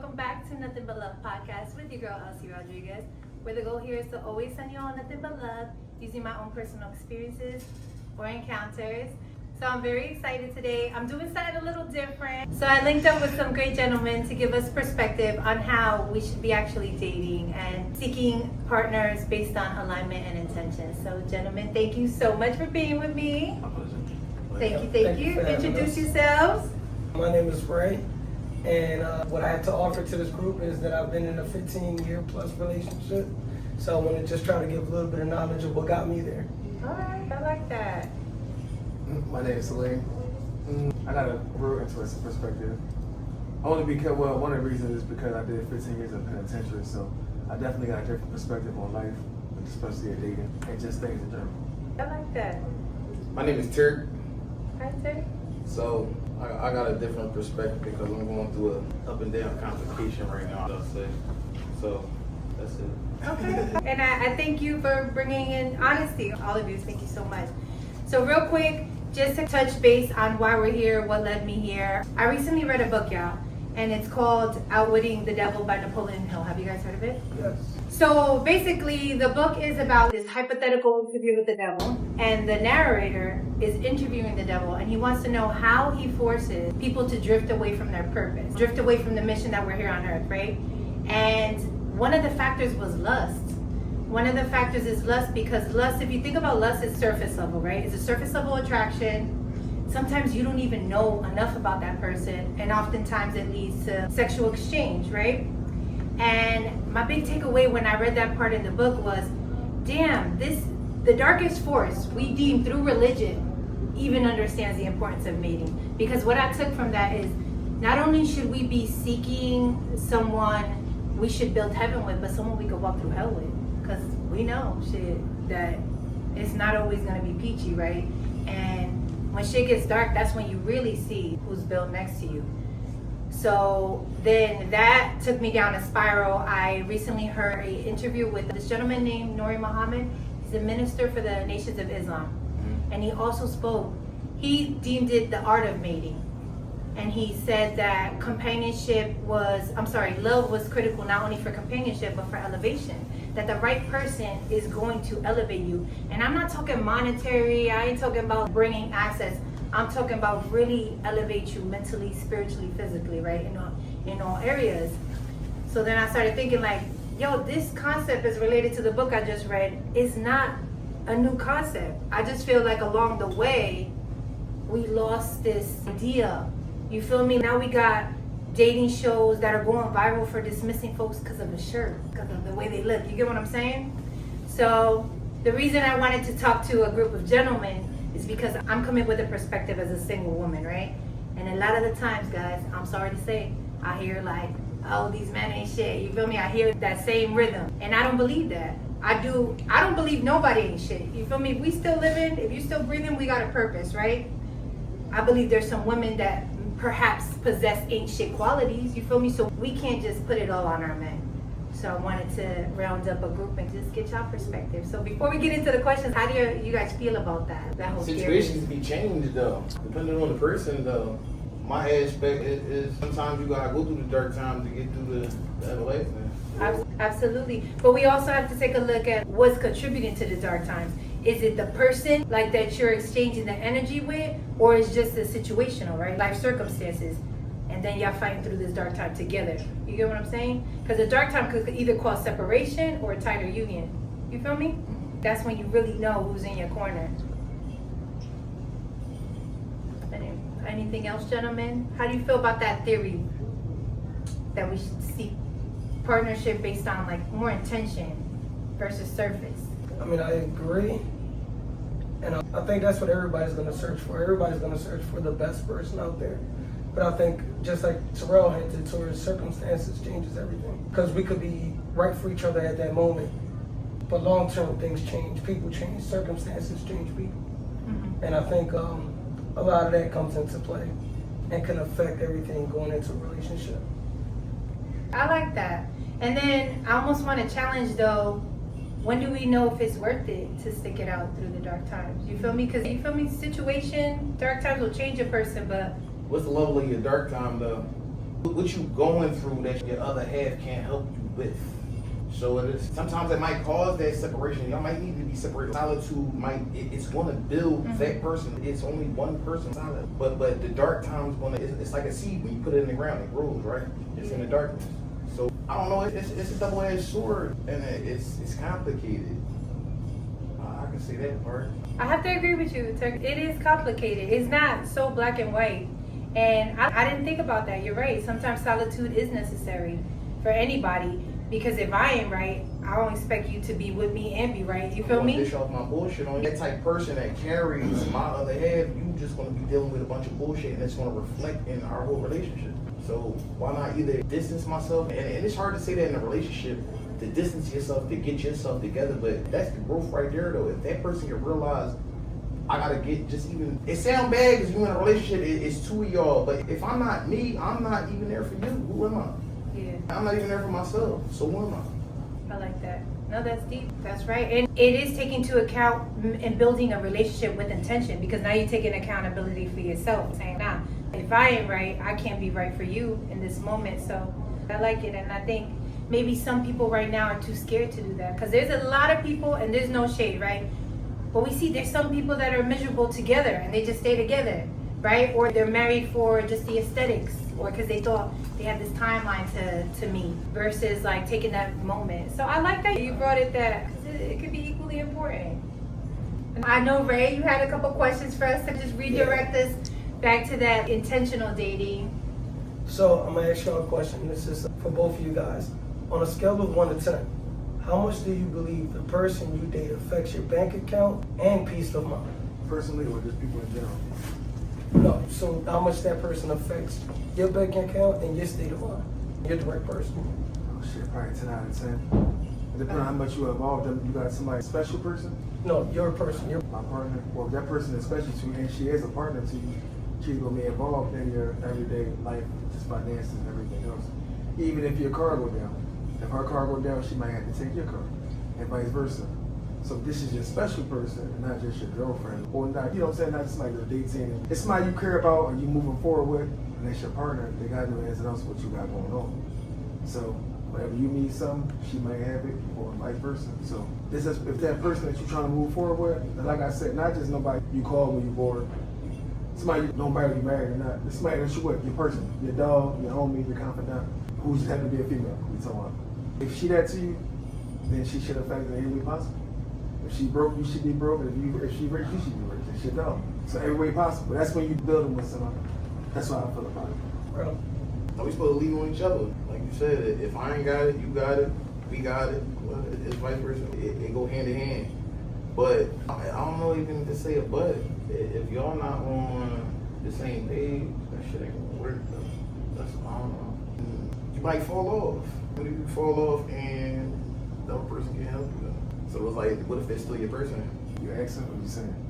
welcome back to Nothing But Love podcast with your girl Elsie Rodriguez, where the goal here is to always send you on nothing but love using my own personal experiences or encounters. So I'm very excited today. I'm doing something a little different. So I linked up with some great gentlemen to give us perspective on how we should be actually dating and seeking partners based on alignment and intention. So gentlemen, thank you so much for being with me. My pleasure. Thank you. Introduce yourselves. My name is Ray, and what I have to offer to this group is that I've been in a 15-year plus relationship. So I want to just try to give a little bit of knowledge of what got me there. All right, I like that. My name is Salim. I got a real interesting perspective. Only because, well, one of the reasons is because I did 15 years of penitentiary, so I definitely got a different perspective on life, especially at dating and just things in general. I like that. My name is Turk. Hi, sir. So I got a different perspective because I'm going through a up and down complication right now. I'll say. So that's it. Okay. And I thank you for bringing in honesty. All of you, thank you so much. So real quick, just to touch base on why we're here, what led me here. I recently read a book, y'all, and it's called Outwitting the Devil by Napoleon Hill. Have you guys heard of it? Yes. So basically, the book is about this hypothetical interview with the devil, and the narrator is interviewing the devil, and he wants to know how he forces people to drift away from their purpose, drift away from the mission that we're here on earth, right? And one of the factors was lust. One of the factors is lust, because lust, if you think about lust, it's surface level, right? It's a surface level attraction. Sometimes you don't even know enough about that person, and oftentimes it leads to sexual exchange, right? And my big takeaway when I read that part in the book was, damn, the darkest force we deem through religion even understands the importance of mating. Because what I took from that is, not only should we be seeking someone we should build heaven with, but someone we could walk through hell with. Because we know shit that it's not always going to be peachy, right? And when shit gets dark, that's when you really see who's built next to you. So then that took me down a spiral. I recently heard an interview with this gentleman named Nuri Muhammad. He's a minister for the Nations of Islam. And he also spoke, he deemed it the art of mating. And he said that love was critical not only for companionship, but for elevation. That the right person is going to elevate you. And I'm not talking monetary, I ain't talking about bringing assets. I'm talking about really elevate you mentally, spiritually, physically, right? In all areas. So then I started thinking like, yo, this concept is related to the book I just read. It's not a new concept. I just feel like along the way, we lost this idea. You feel me? Now we got dating shows that are going viral for dismissing folks because of a shirt, because of the way they look. You get what I'm saying? So the reason I wanted to talk to a group of gentlemen is because I'm coming with a perspective as a single woman, right? And a lot of the times, guys, I'm sorry to say, I hear like, oh, these men ain't shit. You feel me? I hear that same rhythm. And I don't believe that. I don't believe nobody ain't shit. You feel me? If we still living, if you still breathing, we got a purpose, right? I believe there's some women that perhaps possess ain't shit qualities, you feel me? So we can't just put it all on our men. So I wanted to round up a group and just get y'all perspective. So before we get into the questions, how do you guys feel about that whole Situations be changed though, depending on the person though. My aspect is sometimes you gotta go through the dark times to get through the everlasting. Absolutely. But we also have to take a look at what's contributing to the dark times. Is it the person like that you're exchanging the energy with, or is just the situational, right? Life circumstances. And then y'all fighting through this dark time together. You get what I'm saying? Because the dark time could either cause separation or a tighter union. You feel me? That's when you really know who's in your corner. Anything else, gentlemen? How do you feel about that theory that we should seek partnership based on like more intention versus surface? I mean, I agree. And I think that's what everybody's going to search for. Everybody's going to search for the best person out there. But I think, just like Terrell hinted towards, circumstances changes everything. Because we could be right for each other at that moment. But long-term, things change. People change. Circumstances change people. Mm-hmm. And I think a lot of that comes into play and can affect everything going into a relationship. I like that. And then I almost want to challenge, though, when do we know if it's worth it to stick it out through the dark times? You feel me? Because you feel me, situation, dark times will change a person, but What's the level of your dark time though? what you going through that your other half can't help you with. So it is, sometimes it might cause that separation. Y'all might need to be separated. Solitude it's going to build that person. It's only one person solid. But the dark times it's like a seed. When you put it in the ground, it grows, right? It's in the darkness. So I don't know, it's a double-edged sword, and it's complicated. I can say that part. I have to agree with you. It is complicated. It's not so black and white. And I didn't think about that. You're right. Sometimes solitude is necessary for anybody. Because if I ain't right, I don't expect you to be with me and be right. You feel me? Dish off my bullshit on you. That type of person that carries my other half, you just going to be dealing with a bunch of bullshit, and it's going to reflect in our whole relationship. So why not either distance myself, and it's hard to say that in a relationship, to distance yourself, to get yourself together, but that's the growth right there though. If that person can realize, I gotta get just even, it sound bad because you in a relationship, it's two of y'all, but if I'm not me, I'm not even there for you. Who am I? Yeah. I'm not even there for myself, so who am I? I like that. No, that's deep. That's right. And it is taking into account and building a relationship with intention, because now you're taking accountability for yourself, saying, nah, if I ain't right, I can't be right for you in this moment. So I like it. And I think maybe some people right now are too scared to do that, because there's a lot of people, and there's no shade, right? But we see there's some people that are miserable together and they just stay together, right? Or they're married for just the aesthetics, or because they thought they had this timeline to meet, versus like taking that moment. So I like that you brought it that, because it could be equally important. And I know, Ray, you had a couple questions for us to just redirect us back to that intentional dating. So I'm gonna ask y'all a question. This is for both of you guys. On a scale of 1 to 10, how much do you believe the person you date affects your bank account and peace of mind? Personally, or just people in general? No, so how much that person affects your bank account and your state of mind? You're the right person. Oh shit, probably 10 out of 10. Depending on how much you involved in, you got somebody special person? No, you're a person. You're My partner. Well, if that person is special to you and she is a partner to you, she's gonna be involved in your everyday life, just finances and everything else. Even if your car go down. If her car go down, she might have to take your car, and vice versa. So this is your special person, and not just your girlfriend. Or not, you know what I'm saying? Not just somebody you're dating. It's somebody you care about and you moving forward with, and that's your partner. They got no ins and outs what you got going on. So whenever you need something, she might have it, or vice versa. So this is if that person that you're trying to move forward with, and like I said, not just nobody you call when you're bored. Somebody, nobody you married or not. It's somebody that you with, your person, your dog, your homie, your confidant, who's happen to be a female. We talking about. If she that to you, then she should affect it in any way possible. If she broke, you should be broke. And if she rich, you should be rich. And shit don't. So every way possible. That's when you build them with someone. That's how I feel about it. right. We supposed to lean on each other. Like you said, if I ain't got it, you got it, we got it. Well, it's vice versa. It go hand in hand. But I don't know even to say a but. If y'all not on the same page, that shit ain't gonna work though. That's, I don't know. You might fall off. What if you fall off and the other person can't help you though? So it's like, what if they're still your person? You asking what you saying?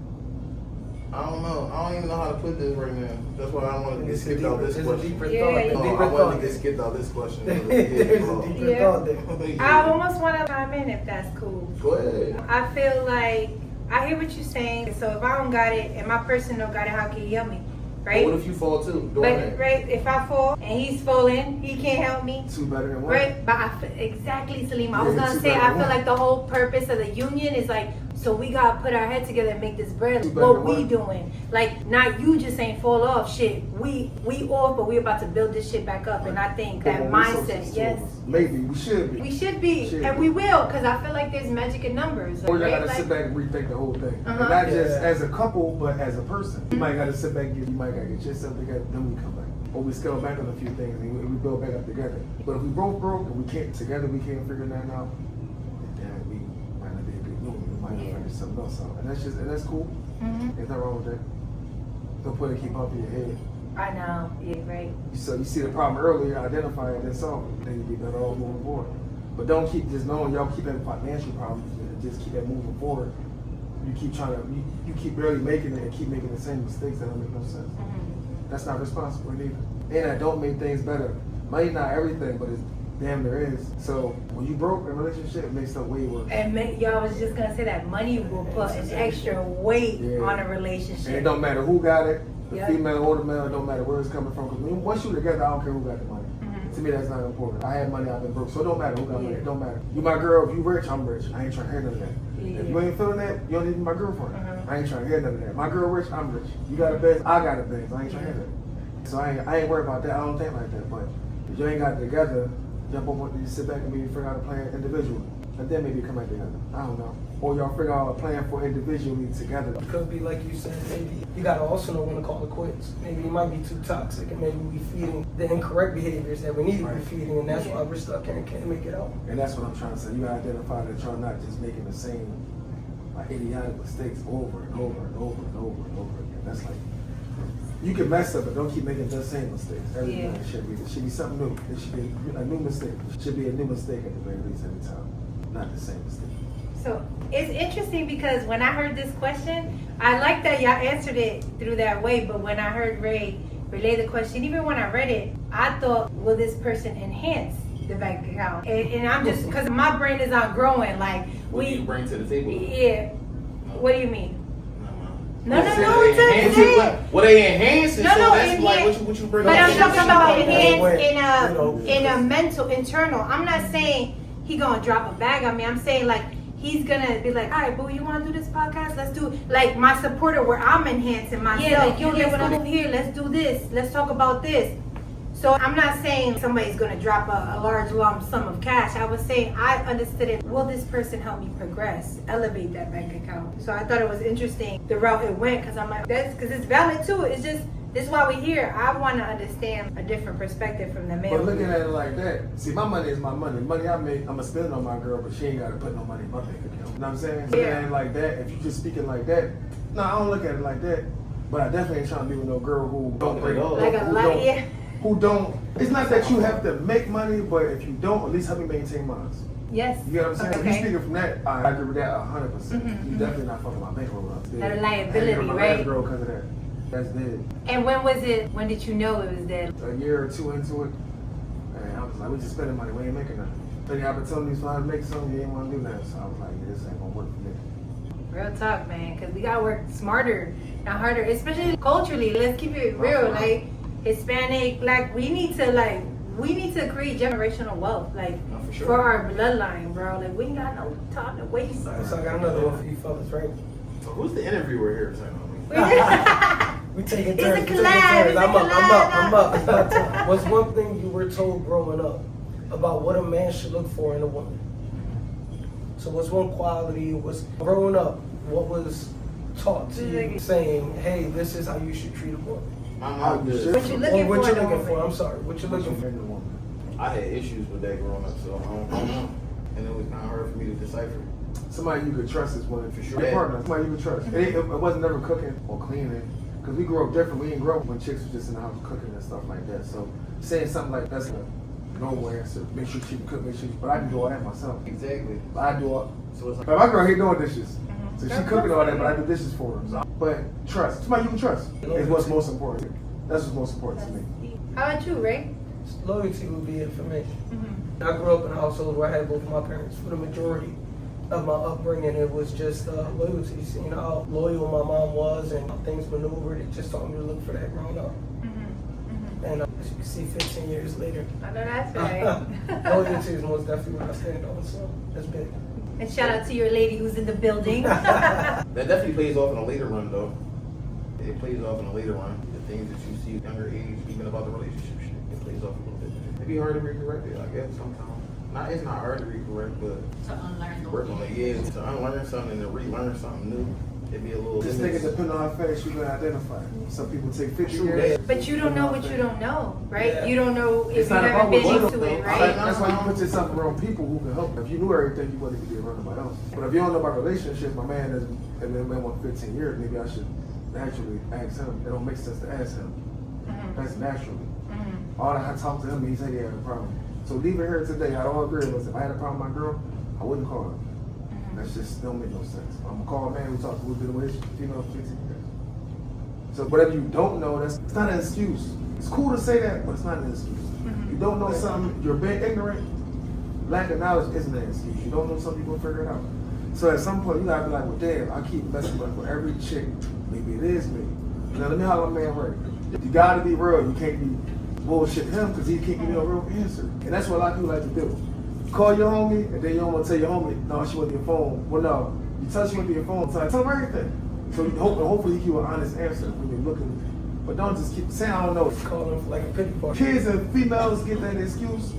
I don't know. I don't even know how to put this right now. That's why I wanted to get skipped out this There's a question. deeper Yeah. thought. No, Deeper I wanted thought. to get skipped out this question. There's a deeper Yeah. thought there. I almost want to chime in if that's cool. Go ahead. I feel like I hear what you're saying. So if I don't got it and my person don't got it, how can he help me? Right? But what if you fall too? But right, if I fall and he's falling, he can't help me. Two better than one. Right? But I feel, exactly, Salim. I was Yeah, gonna two say better I than feel one. like the whole purpose of the union is like, so we gotta put our head together and make this bread. Two better What than we one. doing? Like, not you just ain't fall off. Shit, we off, but we about to build this shit back up. And I think that Put more mindset, resources to yes. us. Maybe we should be. We should be, Should and be. we will, because I feel like there's magic in numbers. Or you right? gotta Like- sit back and rethink the whole thing. Uh-huh. And not just Yeah. as a couple, but as a person. You might gotta sit back and you might gotta get yourself together, then we come back. Or we scale back on a few things and we build back up together. But if we both broke and we can't together, we can't figure that out, then we might not be a good union. We might have to figure something else out. And that's cool. Mhm. There's nothing wrong with that. Don't put it keep up in your head. I know, yeah, right. So you see the problem earlier, identify it, then solve it. Then you'll be better off moving forward. But don't keep just knowing y'all keep having financial problems and just keep that moving forward. You keep trying to, you keep barely making it and keep making the same mistakes that don't make no sense. Mhm. That's not responsible either. And I don't make things better. Money not everything, but it's damn there is. So when you broke in a relationship, it makes stuff way worse. And y'all was just gonna say that money will put an extra weight Yeah. on a And it relationship. don't matter who got it, the Yep. female or the male, it don't matter where it's coming from. Because once you're together, I don't care who got the money. To me, that's not important. I had money, I've been broke, so it don't matter who got money. It don't matter. You my girl, if you rich, I'm rich. I ain't trying to hear none of that. Yeah. If you ain't feeling that, you don't need to be my girlfriend. Uh-huh. I ain't trying to hear none of that. My girl rich, I'm rich. You got a bed, I got a bed. I ain't trying to hear that. So I ain't worried about that. I don't think like that. But if you ain't got it together, jump on, you sit back and maybe figure out a plan individually. And then maybe come back together. I don't know. Or y'all figure out a plan for individually together. It could be like you said, maybe you gotta also know when to call it quits. Maybe you might be too toxic and maybe we feeding the incorrect behaviors that we need to be feeding, and that's why we're stuck here and can't make it out. And that's what I'm trying to say. You gotta identify that y'all not just making the same like idiotic mistakes over and over and over and over and over again. That's like you can mess up, but don't keep making the same mistakes. Everything should be something new. It should be a new mistake. It should be a new mistake at the very least every time. Not the same mistake. So it's interesting because when I heard this question, I like that y'all answered it through that way, but when I heard Ray relay the question, even when I read it, I thought, will this person enhance the bank account? And I'm just, because my brain is on growing, like What do you bring to the table? Yeah. What do you mean? No, Well, they enhance it, No, so no, that's like what you bring but up. I'm talking about enhance Wait. in a mental, internal. I'm not saying he gonna drop a bag on me. I'm saying like he's gonna be like, all right, boo, you wanna do this podcast? Let's do it. Like my supporter where I'm enhancing myself. Yeah, like, yo, let's move here. Let's do this. Let's talk about this. So I'm not saying somebody's gonna drop a large lump sum of cash. I was saying I understood it. Will this person help me progress, elevate that bank account? So I thought it was interesting the route it went, because I'm like, that's because it's valid too. It's just this is why we're here. I want to understand a different perspective from the male. But looking at it like that, see, my money is my money. Money I make, I'ma spend it on my girl, but she ain't gotta put no money in my bank account. You know what I'm saying? So Yeah. it ain't like that. If you just speaking like that, no, I don't look at it like that. But I definitely ain't trying to be with no girl who don't bring Like a lot, yeah. who don't. It's not that you have to make money, but if you don't, at least help me maintain mine. Yes. You get what I'm saying? If you Okay. speaking from that, I agree with that 100%. Mhm, You definitely not fucking my bankroll up. That a I liability, ain't my right? last girl because of that. That's dead. And when did you know it was dead? A year or two into it, and I was like, we just spending money, we ain't making nothing. Any opportunities for us to make something, you ain't want to do that. So I was like, yeah, this ain't gonna work for me. Real talk, man, because we gotta work smarter, not harder, especially culturally. Let's keep it real, like Hispanic, Black. We need to create generational wealth, like No, for sure. for our bloodline, bro. Like we ain't got no time to waste. So I got another one for you fellas, right? So who's the interviewer here? We take it It's turns. a we take it collab, turns. it's a I'm up. collab. It's my time. What's one thing you were told growing up about what a man should look for in a woman? So what's one quality? Was growing up, what was taught to you saying, hey, this is how you should treat a woman? I'm not What good. you Or looking what for? you in a looking for? woman? I'm sorry. What you looking for? I had issues with that growing up, so I don't know. And it was kind of hard for me to decipher. Somebody you could trust is one For sure. your partner. Somebody you could trust. It wasn't never cooking or cleaning because we grew up different. We didn't grow up when chicks was just in the house cooking and stuff like that. So saying something like that's a normal answer. Make sure she can cook. Make sure, but I can do all that myself. Exactly. I do all. So it's like, But my girl hate doing dishes, Mhm. so she cooking all that. But I do dishes for her. So, but trust. Somebody you can trust is what's most important. That's what's most important to me. How about you, Ray? Loyalty would be it for me. Mm-hmm. I grew up in a household where I had both of my parents. For the majority of my upbringing, it was just loyalty. Seeing how loyal my mom was and how things maneuvered, it just taught me to look for that growing up. And as you can see, 15 years later, I know that's right. loyalty is most definitely what I stand on. So that's big. And shout out to your lady who's in the building. that definitely plays off in a later run, though. It plays off in a later run. The things that you see at younger age, even about the relationship shit, it plays off a little bit. It'd be hard to recorrect it, I guess, sometimes. It's not hard to recorrect, but To unlearn the work on it. Yeah, to unlearn something and to relearn something new, it'd be a little. Just think it depends on how fast you can identify. Some people take 50 True years. that. But you don't know what you don't know, right? Yeah. You don't know if It's you've not never about been what you into don't it, know. right? That's why you put yourself around people who can help you. If you knew everything, you wouldn't be around nobody else. But if you don't know about relationships, my man has been with 15 years, maybe I should naturally ask him. It don't make sense to ask him. Mhm. That's naturally. Mhm. All I talked to him, he said he had a problem. So leaving here today, I don't agree with us. If I had a problem with my girl, I wouldn't call her. That's just don't make no sense. I'm gonna call a man who talked who's been with his female for 15 years. So whatever you don't know, it's not an excuse. It's cool to say that, but it's not an excuse. You don't know something, you're being ignorant. Lack of knowledge isn't an excuse. You don't know something, you're gonna figure it out. So at some point, you gotta be like, well, damn, I keep messing with every chick. Maybe it is me. Now let me holler my man right. You gotta be real. You can't be bullshit him because he can't give you a real answer. And that's what a lot of people like to do. Call your homie, and then you don't want to tell your homie, no, she went to your phone. Well, no, you tell she went to your phone, so I tell him everything. So hopefully he give you an honest answer when you're looking. But don't just keep saying, I don't know. Call them for like a pity party. Kids and females get that excuse,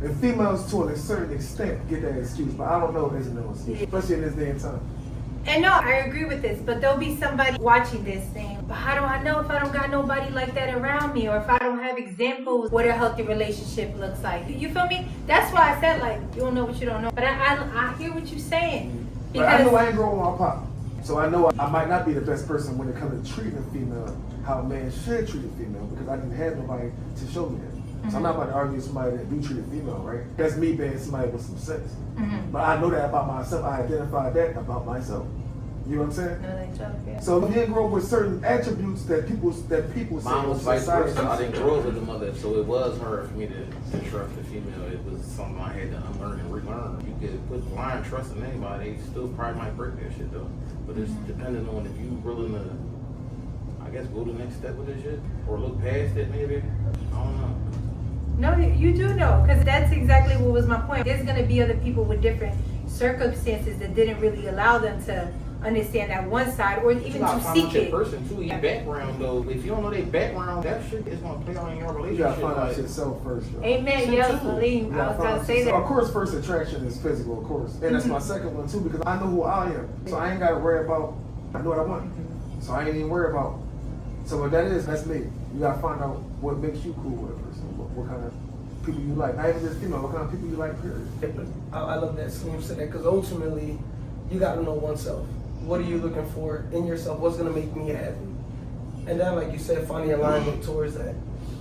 and females to a certain extent get that excuse, but I don't know if there's no excuse, especially in this day and time. And no, I agree with this, but there'll be somebody watching this saying, but how do I know if I don't got nobody like that around me, or if I don't have examples what a healthy relationship looks like? You feel me? That's why I said, like, you don't know what you don't know. But I hear what you're saying. But I know I ain't growing with my pop. So I know I might not be the best person when it comes to treating a female how a man should treat a female, because I didn't have nobody to show me that. So I'm not about to argue with somebody that do treat a female, right? That's me being somebody with some sense. But I know that about myself. I identified that about myself. You know what I'm saying? No, they joke, yeah. So if you didn't grow up with certain attributes that people say Mine was vice society versa. I didn't says. grow up with the mother, so it was hard for me to trust a female. It was something I had to unlearn and relearn. You could put blind trust in anybody, they still probably might break that shit though. But it's depending on if you willing to, I guess, go the next step with this shit, or look past it maybe. I don't know. No, you do know, because that's exactly what was my point. There's going to be other people with different circumstances that didn't really allow them to understand that one side, or even to seek it. Person too, your background though. If you don't know their background, that shit is gonna play out in your You relationship. gotta find out like- yourself first, though. Amen. Shit, Yo, too. Salim, You I gotta was find going out to say yourself. that. Of course, first attraction is physical, of course. And that's my second one too, because I know who I am. So I ain't gotta worry about, I know what I want. So I ain't even worry about. So what that is, that's me. You gotta find out what makes you cool with a person. What kind of people you like. Not even just female, what kind of people you like, period. I love that Salim said that, because ultimately, you got to know oneself. What are you looking for in yourself? What's going to make me happy? And then, like you said, finding alignment towards that.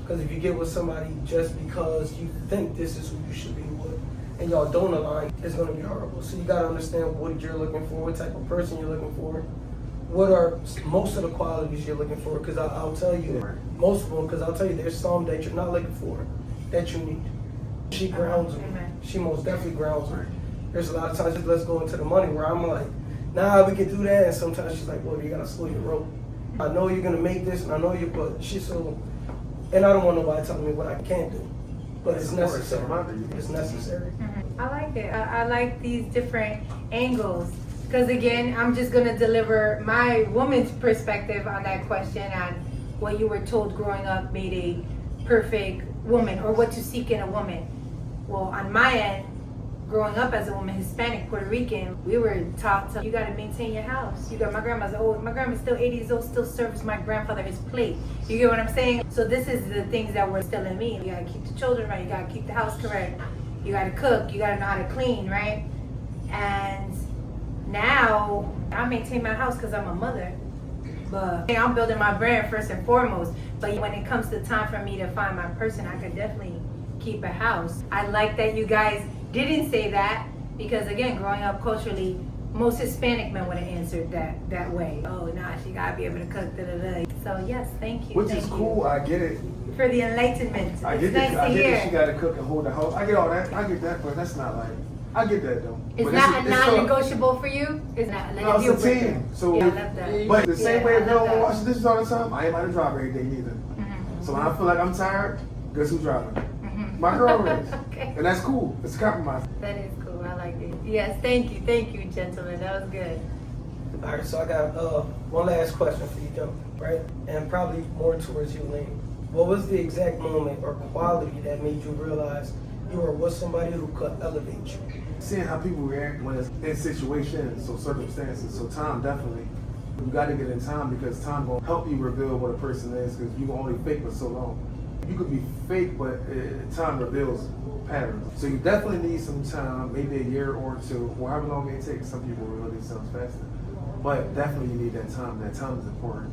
Because if you get with somebody just because you think this is who you should be with, and y'all don't align, it's going to be horrible. So you got to understand what you're looking for, what type of person you're looking for, what are most of the qualities you're looking for. Because I'll tell you, most of them, because I'll tell you, there's some that you're not looking for that you need. She grounds me. She most definitely grounds me. There's a lot of times, let's go into the money, where I'm like, nah, we can do that. And sometimes she's like, well, you gotta slow your rope. I know you're gonna make this, and I know you, but she's so, and I don't want nobody telling me what I can't do. But it's necessary. It's necessary. I like it. I like these different angles. Because again, I'm just going to deliver my woman's perspective on that question, on what you were told growing up made a perfect woman, or what to seek in a woman. Well, on my end, growing up as a woman, Hispanic, Puerto Rican, we were taught to, you got to maintain your house. You got, my grandma's old. My grandma's still 80 years old, still serves my grandfather his plate. You get what I'm saying? So this is the things that were still in me. You got to keep the children right. You got to keep the house correct. You got to cook. You got to know how to clean, right? And now I maintain my house because I'm a mother. But I'm building my brand first and foremost. But when it comes to time for me to find my person, I could definitely keep a house. I like that you guys didn't say that, because again, growing up culturally, most Hispanic men would have answered that way. Oh, nah, she gotta be able to cook. Da, da, da. So yes, thank you. Which thank is you cool. I get it. for the enlightenment. I It's get nice that. I to get hear. that she got to cook and hold the house. I get all that. I get that, but that's not like. I get that though. It's But not a it's still- non-negotiable for you. It's not. Like No, it's deal a breaker. team. So, yeah, I love that. but the same Yeah, way I if you love don't that. wash the dishes all the time, I ain't about to drive every day neither. So when I feel like I'm tired, guess who's driving? My girl is. Okay. And that's cool. It's a compromise. That is cool. I like it. Yes, thank you, gentlemen. That was good. All right, so I got one last question for you, gentlemen, right? And probably more towards you, Lane. What was the exact moment or quality that made you realize you were with somebody who could elevate you? Seeing how people react when it's in situations, so circumstances, so time definitely. You got to get in time, because time gonna help you reveal what a person is, because you can only fake for so long. You could be fake, but time reveals patterns. So you definitely need some time, maybe a year or two, or however long it takes. Some people really sounds faster, but definitely you need that time. That time is important.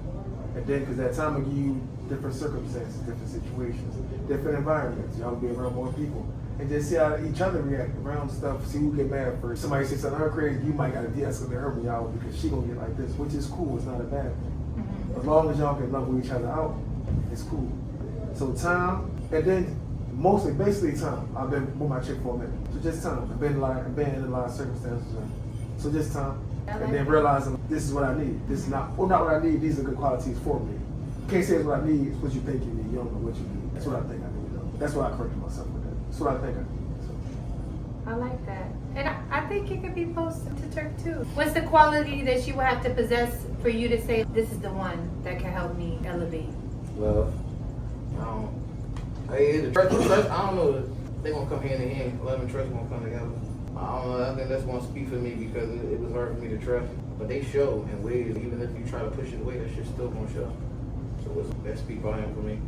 And then, because that time will give you different circumstances, different situations, different environments. Y'all will be around more people. And just see how each other react around stuff. See who get mad first. Somebody say something to her crazy, you might gotta de-escalate her when y'all, because she gonna get like this, which is cool. It's not a bad thing. As long as y'all can level each other out, it's cool. So time, and then mostly, basically time. I've been with my chick for a minute. So just time. I've been in a lot of circumstances. So just time. And then realizing this is what I need. This is not what I need. These are good qualities for me. You can't say it's what I need. It's what you think you need. You don't know what you need. That's what I think I need. that's why I corrected myself with that. That's what I think I did. So. I like that. And I think it could be posted to Turk too. What's the quality that she would have to possess for you to say, this is the one that can help me elevate? Love. The trust, I don't know. They're going to come hand in hand. Love and trust going to come together. I don't know. I think that's going to speak for me because it was hard for me to trust. But they show in ways, even if you try to push it away, that shit's still going to show. So that speak volume for me.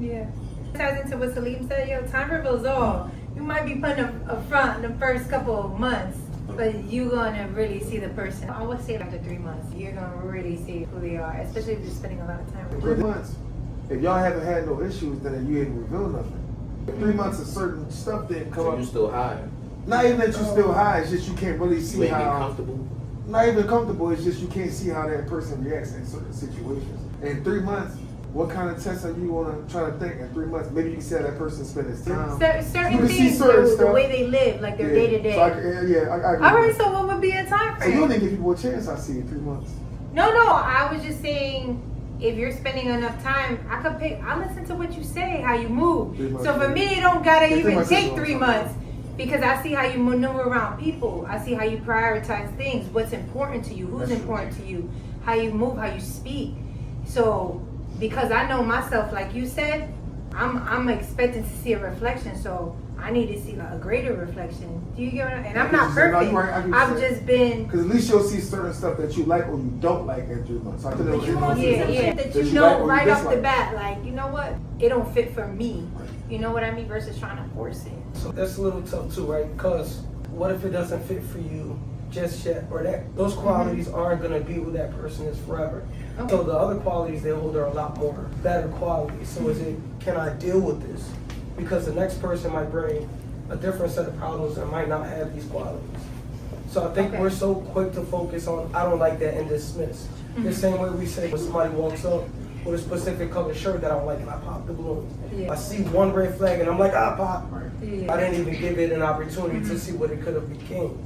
Yeah. Ties into what Salim said, yo, time reveals all. You might be putting a front in the first couple of months, but you're gonna really see the person. I would say after 3 months, you're gonna really see who they are, especially if you're spending a lot of time with 3 them. months. If y'all haven't had no issues, then you ain't revealed nothing. 3 months of certain stuff didn't come So up. you still high? Not even that you still high, it's just you can't really see You ain't how. get comfortable? Not even comfortable, it's just you can't see how that person reacts in certain situations. In 3 months, what kind of test are you want to try to think in 3 months? Maybe you can see how that person spend his time. Certain You can see things, certain the stuff. way they live, like their day to day. So I agree. All right, so what would be a time So you frame? only give people a chance, I see, in 3 months. No, I was just saying, if you're spending enough time, I listen to what you say, how you move. 3 months, So for yeah. me, it don't gotta Yeah, 3 even months is take a long 3 time. months because I see how you maneuver around people. I see how you prioritize things, what's important to you, who's That's important to you, how you move, how you speak. So because I know myself, like you said, I'm expecting to see a reflection. So I need to see like a greater reflection. Do you get what and I'm not No, perfect. you're right, I get what I've you're saying. just been. Because at least you'll see certain stuff that you like or you don't like in 3 months. So I feel But you like won't you see know, yeah, that that you you like know or you right off the dislike. bat, like, you know what? It don't fit for me. You know what I mean? Versus trying to force it. So that's a little tough too, right? Because what if it doesn't fit for you just yet, or that those qualities aren't gonna be who that person is forever. Okay. So the other qualities they hold are a lot more better qualities. So is it, can I deal with this? Because the next person might bring a different set of problems and might not have these qualities. So I think Okay. we're so quick to focus on, I don't like that and dismiss. The same way we say when somebody walks up with a specific color shirt that I don't like and I pop the balloon. Yeah. I see one red flag and I'm like, pop. Yeah. I didn't even give it an opportunity to see what it could have became.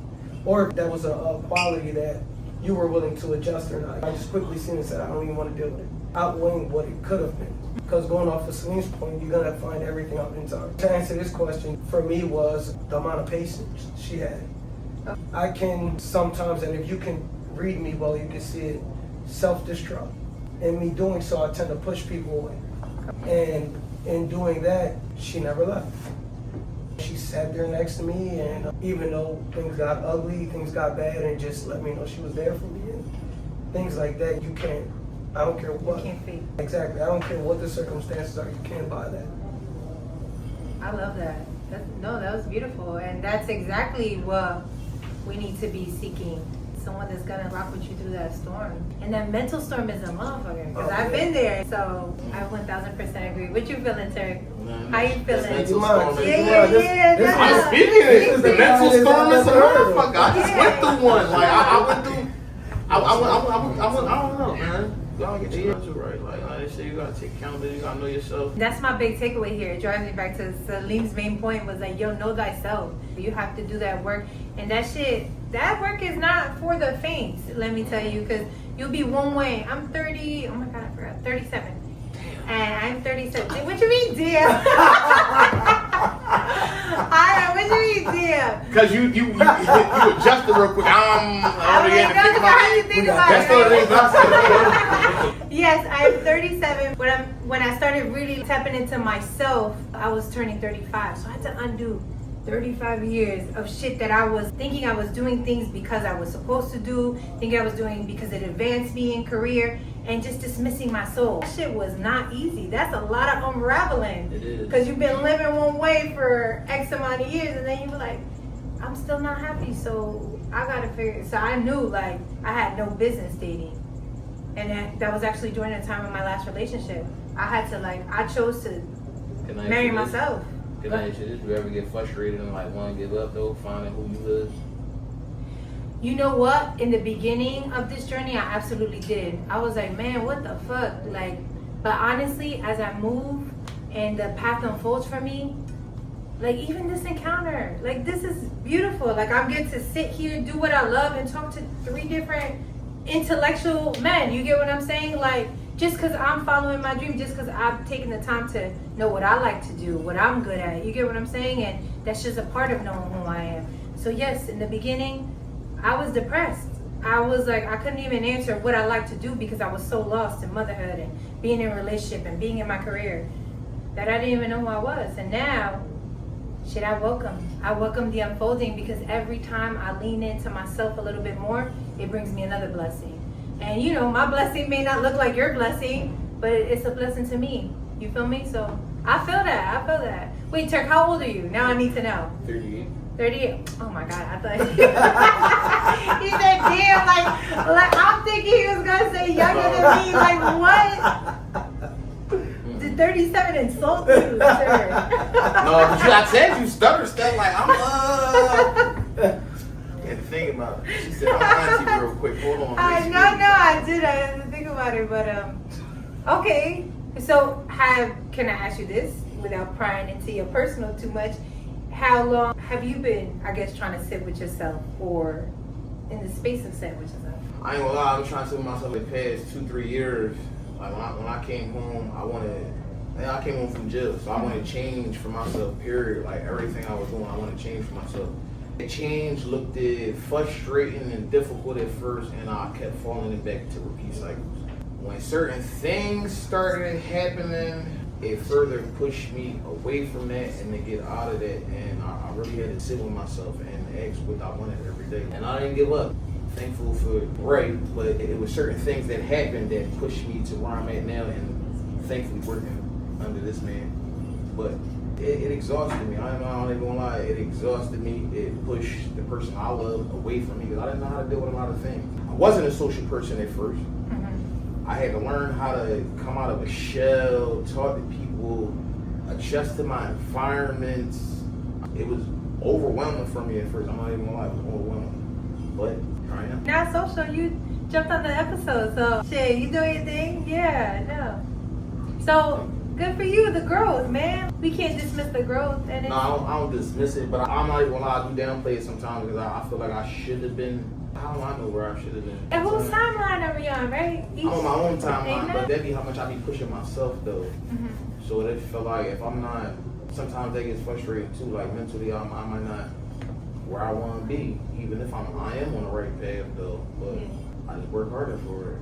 Or if that was a quality that you were willing to adjust or not. I just quickly seen and said, I don't even want to deal with it. Outweighing what it could have been. Because going off of Salim's point, you're going to find everything out in time. To answer this question, for me was the amount of patience she had. I can sometimes, and if you can read me well, you can see it, self-destruct. In me doing so, I tend to push people away. And in doing that, she never left. She sat there next to me, and even though things got ugly, things got bad, and just let me know she was there for me. And things like that, you can't, I don't care what. You can't fake. Exactly, I don't care what the circumstances are, you can't buy that. I love that. That was beautiful. And that's exactly what we need to be seeking. Someone that's gonna rock with you through that storm. And that mental storm is a motherfucker. Because I've been there. So I 1000% agree. What you feeling, Terry? How you feeling? Mental Come on, storm is- Yeah. I'm speaking it. The mental storm is a motherfucker. I just went through one. Like I went through. I don't know, man. Y'all get your mental right. Like I say, you gotta take accountability. You gotta know yourself. That's my big takeaway here. It drives me back to Salim's main point was like, yo, know thyself. You have to do that work. And that work is not for the faint, let me tell you, because you'll be one way. I'm 30, oh my God, I forgot, 37. And I'm 37. What you mean, dear? What you mean, dear? Cause you adjusted real quick. I mean, that's how you think about That's it, what it is. right? Yes, I'm 37. When I started really tapping into myself, I was turning 35. So I had to undo 35 years of shit that I was thinking I was doing things because I was supposed to do, thinking I was doing because it advanced me in career, and just dismissing my soul. That shit was not easy. That's a lot of unraveling. It is. Because you've been living one way for X amount of years, and then you were like, I'm still not happy, so I gotta figure. So I knew like I had no business dating, and that was actually during the time of my last relationship. I chose to marry myself. Can I ask you this? Do you ever get frustrated and like want to give up though, finding who you is? You know what? In the beginning of this journey, I absolutely did. I was like, man, what the fuck? Like, but honestly, as I move and the path unfolds for me, like even this encounter, like this is beautiful. Like I'm getting to sit here, do what I love, and talk to 3 different intellectual men. You get what I'm saying? Like just because I'm following my dream, just because I've taken the time to know what I like to do, what I'm good at. You get what I'm saying? And that's just a part of knowing who I am. So yes, in the beginning, I was depressed. I was like, I couldn't even answer what I like to do because I was so lost in motherhood and being in a relationship and being in my career that I didn't even know who I was. And now, shit, I welcome the unfolding, because every time I lean into myself a little bit more, it brings me another blessing. And you know, my blessing may not look like your blessing, but it's a blessing to me. You feel me? So I feel that. Wait, Turk, how old are you? Now I need to know. 38. 38. Oh my God, I thought he said, damn, like I'm thinking he was gonna say younger than me. Like what? Did 37 insult you, sir? No, but I said you stutter stuff like I'm had to think about it. She said I'm auntie real quick. Hold on. I did. I had to think about it, but okay. So can I ask you this without prying into your personal too much? How long have you been, I guess, trying to sit with yourself, or in the space of sitting with yourself? I ain't gonna lie, I've been trying to sit with myself the past 2-3 years. Like when I came home, I came home from jail, so I wanted to change for myself, period. Like everything I was doing, I wanted to change for myself. The change looked frustrating and difficult at first, and I kept falling back to repeat cycles. When certain things started happening, it further pushed me away from that and to get out of that, and I really had to sit with myself and ask what I wanted every day. And I didn't give up. Thankful for right, but it was certain things that happened that pushed me to where I'm at now, and thankfully working under this man. But it exhausted me. I'm not even gonna lie, it exhausted me. It pushed the person I love away from me because I didn't know how to deal with a lot of things. I wasn't a social person at first. I had to learn how to come out of a shell, talk to people, adjust to my environment. It was overwhelming for me at first. I'm not even gonna lie, it was overwhelming. But here I am. Not social, you jumped on the episode, so shit, you doing your thing? Yeah, no. So good for you, the growth, man. We can't dismiss the growth. And No, I don't dismiss it, but I'm not even gonna lie, I do downplay it sometimes because I feel like I should have been. How do I know where I should have been? And whose timeline are we on, right? I'm on my own timeline, Amen. but that be how much I be pushing myself though. So it feel like if I'm not, sometimes that gets frustrating too. Like mentally, I might not where I want to be, even if I am on the right path though. But I just work harder for it.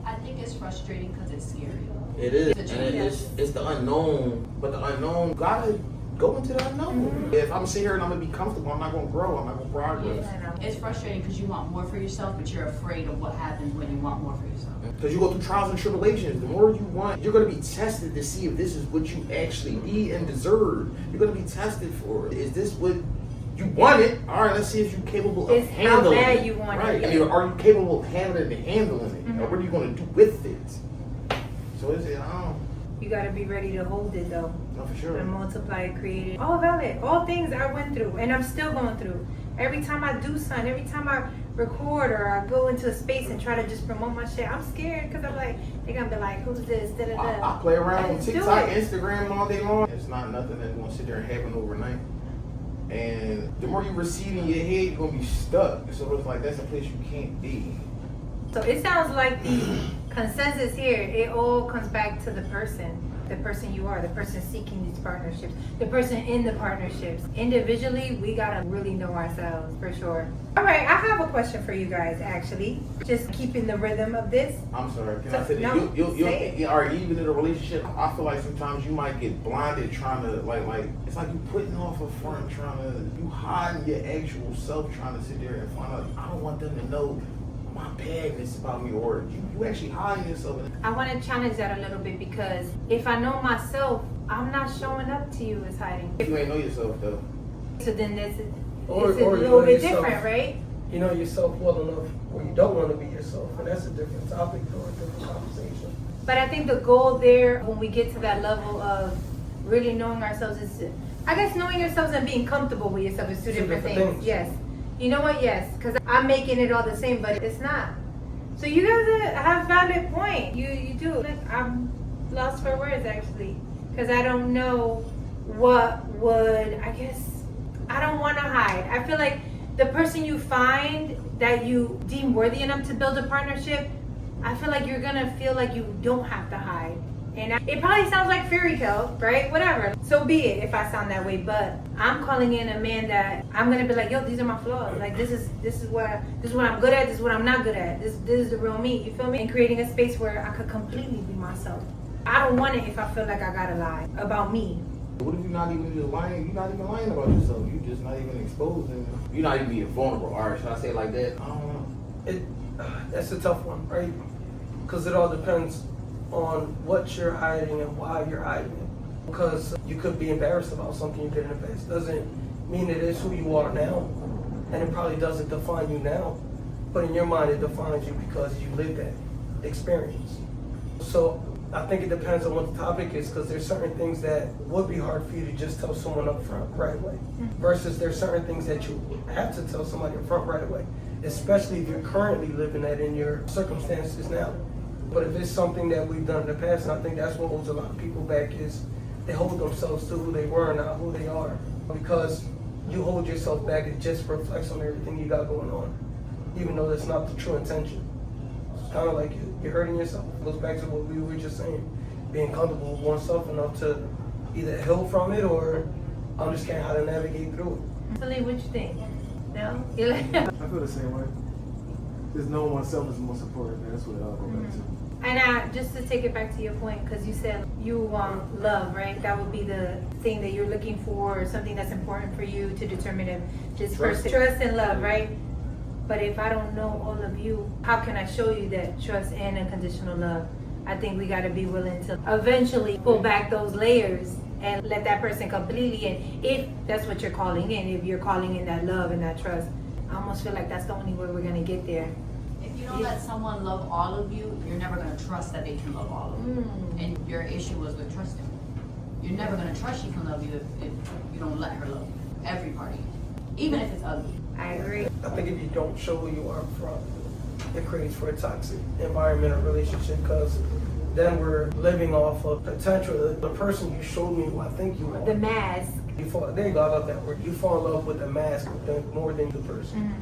I think it's frustrating because it's scary. It is, The and it's the unknown. But the unknown gotta go into the unknown. If I'm sitting here and I'm gonna be comfortable, I'm not gonna grow. I'm not gonna progress. I know. It's frustrating because you want more for yourself, but you're afraid of what happens when you want more for yourself. Because you go through trials and tribulations. The more you want, you're going to be tested to see if this is what you actually need and deserve. You're going to be tested for it. Is this what you wanted? All right, let's see if you're capable of It's how handling bad it. you want right. it. And are you capable of handling and handling it? Or what are you going to do with it? So it's, You gotta be ready to hold it though. no, for sure. And multiply it, create it. All valid. All things I went through and I'm still going through. Every time I do something, every time I record or I go into a space and try to just promote my shit, I'm scared because I'm like, they're gonna be like, who's this? Da, da, da. I play around I on just do TikTok, it. Instagram all day long. It's not nothing that's going to sit there and happen overnight. And the more you receive in your head, you're going to be stuck. So it's like, that's a place you can't be. So it sounds like the consensus here, it all comes back to the person you are, the person seeking these partnerships, the person in the partnerships. Individually, we gotta really know ourselves for sure. All right, I have a question for you guys actually. Just keeping the rhythm of this. I'm sorry, can So- I say that? no, say it. Or even in a relationship, I feel like sometimes you might get blinded trying to, like it's like you putting off a front, you hiding your actual self, trying to sit there and find out, I don't want them to know my badness about me, or you actually hiding yourself. I want to challenge that a little bit because if I know myself, I'm not showing up to you as hiding. You ain't know yourself though. So then it's Or a you little know bit yourself. different, right? You know yourself well enough where you don't want to be yourself, and that's a different topic for a different conversation. But I think the goal there, when we get to that level of really knowing ourselves, is, I guess, knowing yourselves and being comfortable with yourself is two different things. Yes. You know what? Yes. Because I'm making it all the same, but it's not. So you guys have valid point. You do. Like, I'm lost for words, actually. Because I don't know what would, I guess, I don't want to hide. I feel like the person you find that you deem worthy enough to build a partnership, I feel like you're gonna feel like you don't have to hide. And it probably sounds like fairy tale, right? Whatever. So be it if I sound that way. But I'm calling in a man that I'm gonna be like, yo, these are my flaws. Like this is what I'm good at. This is what I'm not good at. This is the real me. You feel me? And creating a space where I could completely be myself. I don't want it if I feel like I gotta lie about me. What if you're not even just lying? You're not even lying about yourself. You're just not even exposing. You're not even being vulnerable. Or should I say it like that? I don't know. That's a tough one, right? Because it all depends on what you're hiding and why you're hiding it. Because you could be embarrassed about something you did in the past. Doesn't mean it is who you are now. And it probably doesn't define you now. But in your mind, it defines you because you lived that experience. So I think it depends on what the topic is, because there's certain things that would be hard for you to just tell someone up front right away. Versus there's certain things that you have to tell somebody up front right away. Especially if you're currently living that in your circumstances now. But if it's something that we've done in the past, and I think that's what holds a lot of people back, is they hold themselves to who they were, not who they are. Because you hold yourself back, it just reflects on everything you got going on, even though that's not the true intention. It's kind of like you're hurting yourself. It goes back to what we were just saying, being comfortable with oneself enough to either heal from it or understand how to navigate through it. Celine, what you think? No? You're like I feel the same way. Just knowing oneself is the most important, man. That's what it all goes back to. And just to take it back to your point, because you said you want love, right? That would be the thing that you're looking for, or something that's important for you to determine if this person trust and love, right? But if I don't know all of you, how can I show you that trust and unconditional love? I think we got to be willing to eventually pull back those layers and let that person completely in. If that's what you're calling in, if you're calling in that love and that trust, I almost feel like that's the only way we're going to get there. If you don't let someone love all of you, you're never going to trust that they can love all of you. And your issue was with trusting. You're never going to trust she can love you if you don't let her love you. Every part of you. Even if it's ugly. I agree. I think if you don't show who you are up front, it creates for a toxic environment or relationship, because then we're living off of potential. The person you showed me who I think you are. The mask. There you go, I love that word. You fall in love with the mask more than the person.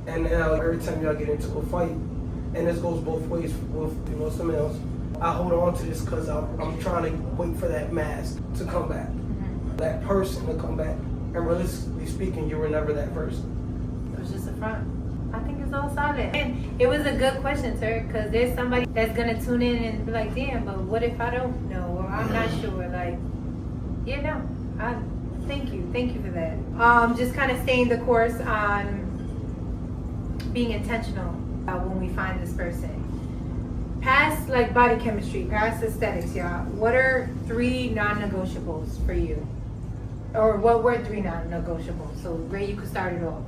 And now every time y'all get into a fight, and this goes both ways with some males, I hold on to this because I'm trying to wait for that mask to come back, that person to come back. And realistically speaking, you were never that person. It was just a front. I think it's all solid. And it was a good question, sir, because there's somebody that's going to tune in and be like, damn, but what if I don't know, or I'm not sure? Like, thank you. Thank you for that. Just kind of staying the course on being intentional when we find this person. Past like body chemistry, past aesthetics, y'all. What are 3 non-negotiables for you? Or what were 3 non-negotiables? So Ray, you could start it off.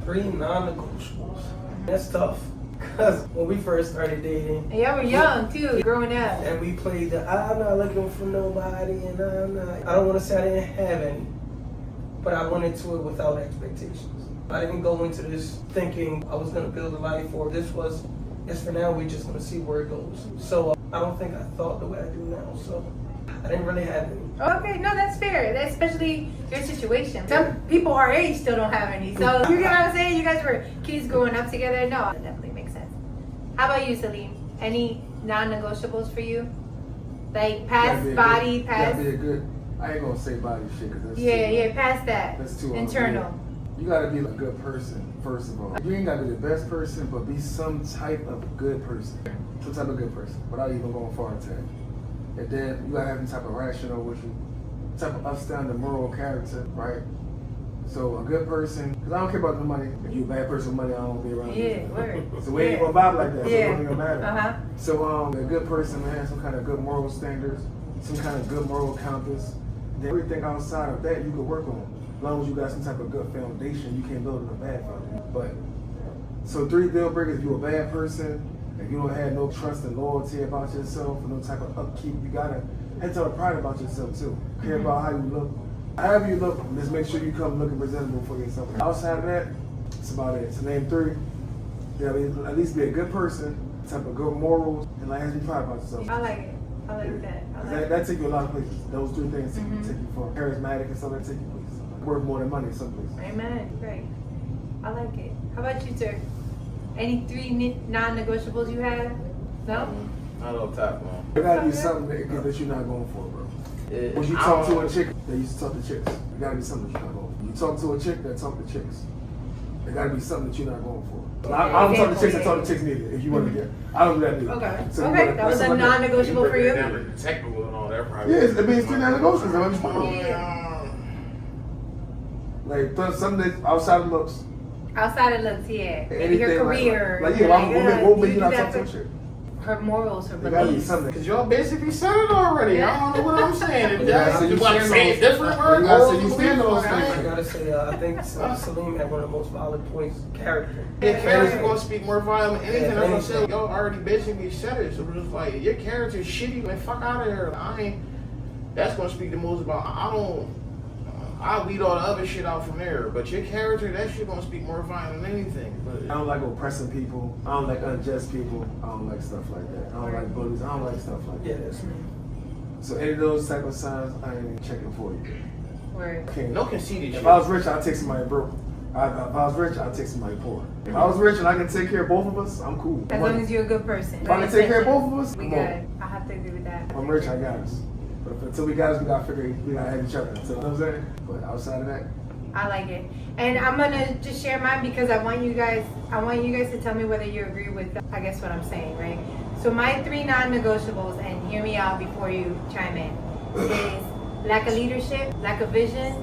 3 non-negotiables. That's tough. Because when we first started dating, And y'all were young too, growing up. and we played the I'm not looking for nobody, and I don't want to say I didn't have any, but I went into it without expectations. I didn't go into this thinking I was going to build a life, or it's for now, we're just going to see where it goes. So I don't think I thought the way I do now, so I didn't really have any. Okay, no, that's fair. That's especially your situation. Some people our age still don't have any. So you get what I'm saying? You guys were kids growing up together. No, that definitely makes sense. How about you, Salim? Any non-negotiables for you? Like past body, past. Gotta be a good. I ain't gonna say body shit because that's Past that. That's too internal. You gotta be a good person, first of all. You ain't gotta be the best person, but be some type of good person. Some type of good person, without even going far into it. And then you gotta have some type of rational with you, type of upstanding moral character, right? So a good person, because I don't care about the money. If you a bad person with money, I don't want to be around you. Yeah, word. So we ain't gonna vibe like that, so it don't even matter. Uh-huh. So a good person, man, some kind of good moral standards, some kind of good moral compass. Then everything outside of that you can work on. As long as you got some type of good foundation, you can't build on a bad foundation. But so 3 deal breakers: if you're a bad person, if you don't have no trust and loyalty about yourself, no type of upkeep, you gotta have some pride about yourself too. Care about how you look. However you look, just make sure you come looking presentable for yourself. Outside of that, that's about it. So name 3. At least be a good person, type of good morals, and like have you pride about yourself. I like it. I like that. That take you a lot of places. Those 3 things take you far. Charismatic and stuff that take you places. Worth more than money in some places. Amen. Great. I like it. How about you, sir? Any 3 non-negotiables you have? No? Not off top, man. There gotta be something that you're not going for, bro. When you talk to a chick, they used to talk to chicks. There gotta be something that you're not going for. You talk to a chick that talk to chicks. There gotta be something that you're not going for. I don't talk to chicks that talk to chicks neither, if you want to get. I don't do that neither. Okay. So Okay, that was a non-negotiable for you? Technical and all that, probably. Yeah, I mean, it's still non-negotiable. I'm just Yeah. like, something that outside of looks. Outside of looks, yeah. Maybe her Anything career. Like yeah, what made you not talk to a chick? Her morals, her There gotta be beliefs. something. Cause y'all basically said it already. I don't know what I'm saying. If Yeah, y'all so you want to stand say on- a different word, you gotta say you morals, stand on those beliefs, things. I gotta say, I think Salim had one of the most valid points, character. Your character's gonna speak more volume than anything. Yeah, That's what I said. anything. Y'all already basically said it. So we're just like, your character's shitty, man. Fuck out of here. I ain't. That's gonna speak the most about. I weed all the other shit out from there. But your character, that shit gonna speak more volume than anything. But I don't like oppressing people. I don't like unjust people. I don't like stuff like that. I don't like bullies. I don't like stuff like Yeah, that. that's So any of those type of signs, I ain't even checking for you. Word. Okay. no conceited shit. If I was rich, I'd take somebody broke. If I was rich, I'd take somebody poor. If I was rich and I can take care of both of us, I'm cool. As long as you're a good person. If I can take care of both of us, We come good. on. I have to agree with that. I'm rich, I got us. But until we got us, we gotta figure we gotta have each other. So, you know what I'm saying? But outside of that, I like it. And I'm gonna just share mine because I want you guys to tell me whether you agree with, I guess, what I'm saying, right? So my 3 non-negotiables, and hear me out before you chime in, is lack of leadership, lack of vision,